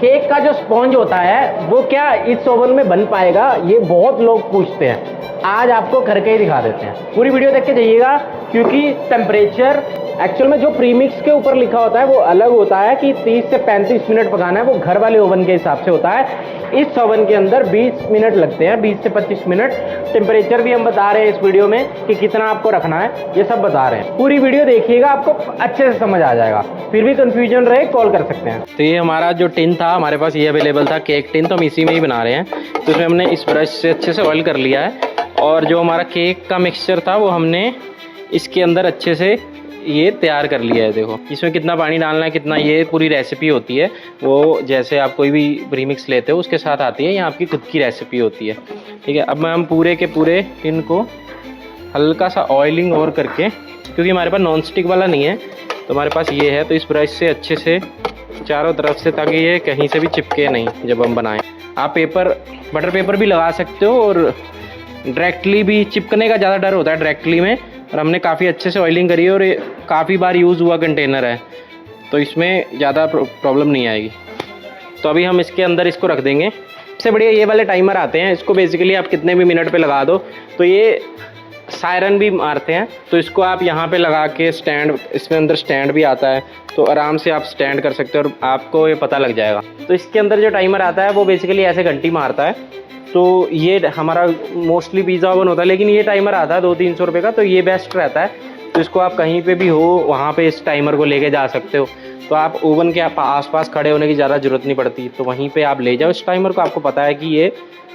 Cake का जो sponge होता है वो क्या इस ओवन में बन पाएगा, ये बहुत लोग पूछते हैं। आज आपको करके ही दिखा देते हैं, पूरी वीडियो देख के जाइएगा, क्योंकि टेम्परेचर एक्चुअल में जो प्रीमिक्स के ऊपर लिखा होता है वो अलग होता है कि 30 से 35 मिनट पकाना है, वो घर वाले ओवन के हिसाब से होता है। इस ओवन के अंदर 20 मिनट लगते हैं, 20 से 25 मिनट। टेम्परेचर भी हम बता रहे हैं इस वीडियो में कि कितना आपको रखना है, ये सब बता रहे हैं। पूरी वीडियो देखिएगा, आपको अच्छे से समझ आ जाएगा। फिर भी कंफ्यूजन रहे कॉल कर सकते हैं। तो ये हमारा जो टिन था, हमारे पास ये अवेलेबल था केक टिन, तो हम इसी में ही बना रहे हैं। तो इसमें हमने इस ब्रश से अच्छे से ऑयल कर लिया है, और जो हमारा केक का मिक्सचर था वो हमने इसके अंदर अच्छे से ये तैयार कर लिया है। देखो इसमें कितना पानी डालना है, कितना, ये पूरी रेसिपी होती है। वो जैसे आप कोई भी प्रीमिक्स लेते हो उसके साथ आती है, यहाँ आपकी खुद की रेसिपी होती है। ठीक है, अब हम पूरे के पूरे टिन को हल्का सा ऑयलिंग और करके, क्योंकि हमारे पास नॉन स्टिक वाला नहीं है तो हमारे पास ये है, तो इस ब्रश से अच्छे से चारों तरफ से, ताकि ये कहीं से भी चिपके नहीं जब हम बनाएं। आप बटर पेपर भी लगा सकते हो, और डायरेक्टली भी चिपकने का ज़्यादा डर होता है डायरेक्टली में। और हमने काफ़ी अच्छे से ऑयलिंग करी है, और ये काफ़ी बार यूज़ हुआ कंटेनर है, तो इसमें ज़्यादा प्रॉब्लम नहीं आएगी। तो अभी हम इसके अंदर इसको रख देंगे। सबसे बढ़िया ये वाले टाइमर आते हैं, इसको बेसिकली आप कितने भी मिनट पे लगा दो, तो ये सायरन भी मारते हैं। तो इसको आप यहाँ पे लगा के स्टैंड, इसमें अंदर स्टैंड भी आता है, तो आराम से आप स्टैंड कर सकते हो और आपको ये पता लग जाएगा। तो इसके अंदर जो टाइमर आता है वो बेसिकली ऐसे घंटी मारता है। तो ये हमारा मोस्टली पिज़्ज़ा ओवन होता है, लेकिन ये टाइमर आता है 200-300 रुपये का, तो ये बेस्ट रहता है। तो इसको आप कहीं पे भी हो वहाँ पे इस टाइमर को लेके जा सकते हो। तो आप ओवन के आसपास खड़े होने की ज़्यादा ज़रूरत नहीं पड़ती, तो वहीं पे आप ले जाओ इस टाइमर को। आपको पता है कि ये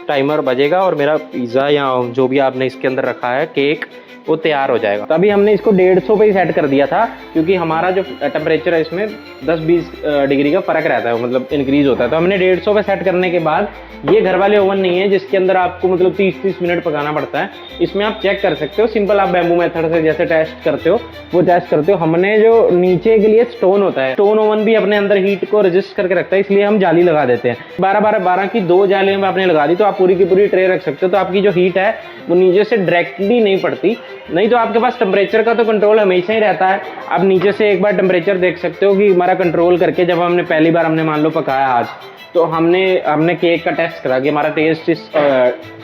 टाइमर बजेगा और मेरा पिज़्ज़ा या जो भी आपने इसके अंदर रखा है केक, वो तैयार हो जाएगा। तो अभी हमने इसको 150 पे ही सेट कर दिया था, क्योंकि हमारा जो टेम्परेचर है इसमें 10-20 डिग्री का फ़र्क रहता है, मतलब इंक्रीज़ होता है। तो हमने 150 पे सेट करने के बाद, ये घर वाले ओवन नहीं है जिसके अंदर आपको मतलब 30-30 मिनट पकाना पड़ता है। इसमें आप चेक कर सकते हो, सिंपल आप बैम्बू मेथड से जैसे टेस्ट करते हो वो टेस्ट करते हो। हमने जो नीचे के लिए स्टोन होता है, स्टोन ओवन भी अपने अंदर हीट को रजिस्ट करके रखता है, इसलिए हम जाली लगा देते हैं। 12 की 2 जालियों में आपने लगा दी, तो आप पूरी की पूरी ट्रे रख सकते हो। तो आपकी जो हीट है वो नीचे से डायरेक्टली नहीं पड़ती। नहीं तो आपके पास टेम्परेचर का तो कंट्रोल हमेशा ही रहता है। आप नीचे से एक बार टेम्परेचर देख सकते हो कि हमारा कंट्रोल करके, जब हमने पहली बार हमने मान लो पकाया आज, तो हमने केक का टेस्ट करा कि हमारा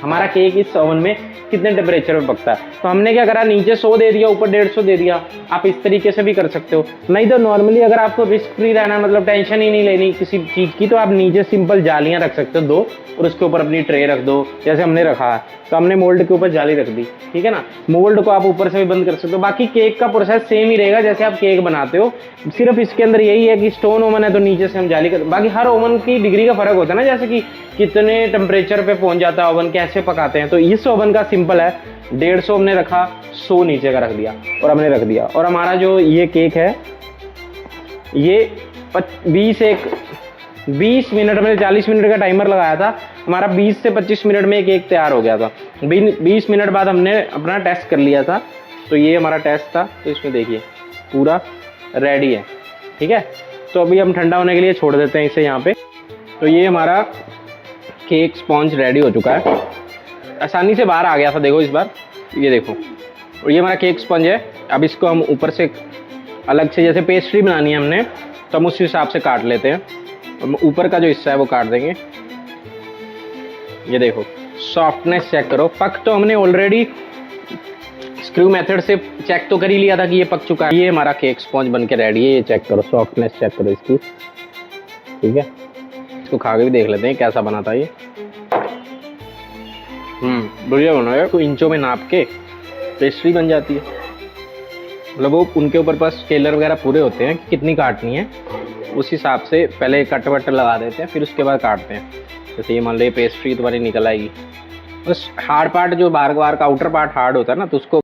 हमारा केक इस ओवन में कितने टेम्परेचर में पकता है। तो हमने क्या करा, नीचे 100 दे दिया, ऊपर 150 दे दिया। आप इस तरीके से भी कर सकते हो। नहीं तो नॉर्मली अगर आपको रिस्क फ्री रहना, मतलब टेंशन ही नहीं लेनी किसी चीज़ की, तो आप नीचे सिंपल जालियाँ रख सकते हो 2, और उसके ऊपर अपनी ट्रे रख दो, जैसे हमने रखा है। तो हमने मोल्ड के ऊपर जाली रख दी, ठीक है ना। मोल्ड को आप ऊपर से भी बंद कर सकते हो। बाकी केक का प्रोसेस सेम ही रहेगा जैसे आप केक बनाते हो, सिर्फ इसके अंदर यही है कि स्टोन ओवन है तो नीचे से हम जाली कर। बाकी हर ओवन की डिग्री का फर्क होता है ना, जैसे कि कितने टेम्परेचर पे पहुंच जाता है ओवन, कैसे पकाते हैं। तो इस ओवन का सिंपल है, 150 हमने रखा, 100 नीचे का रख दिया और हमने रख दिया। और हमारा जो ये केक है ये 20 मिनट में, 40 मिनट का टाइमर लगाया था, हमारा 20 से 25 मिनट में केक तैयार हो गया था। 20 मिनट बाद हमने अपना टेस्ट कर लिया था, तो ये हमारा टेस्ट था। तो इसमें देखिए पूरा रेडी है, ठीक है। तो अभी हम ठंडा होने के लिए छोड़ देते हैं इसे यहाँ पे। तो ये हमारा केक स्पॉन्ज रेडी हो चुका है, आसानी से बाहर आ गया था, देखो इस बार, ये देखो। और ये हमारा केक स्पंज है। अब इसको हम ऊपर से अलग से, जैसे पेस्ट्री बनानी है हमने, तो हम उस हिसाब से काट लेते हैं। ऊपर का जो हिस्सा है वो काट देंगे। ये देखो सॉफ्टनेस चेक करो, पक तो हमने ऑलरेडी स्क्रू मेथड से चेक तो कर ही लिया था कि ये पक चुका है। ये हमारा केक स्पॉन्ज बन के रेडी है। ये चेक करो, सॉफ्टनेस चेक करो इसकी, ठीक है। इसको खा के भी देख लेते हैं कैसा बना था ये। बढ़िया बना है। कोई इंचों में नाप के पेस्ट्री बन जाती है, मतलब वो उनके ऊपर पास स्केलर वगैरह पूरे होते हैं कि कितनी काटनी है, उस हिसाब से पहले कट वट लगा देते हैं, फिर उसके बाद काटते हैं। जैसे ये मान लो ये पेस्ट्री तुम्हारी निकल आएगी, बस हार्ड पार्ट जो बाहर का आउटर पार्ट हार्ड होता है ना, तो उसको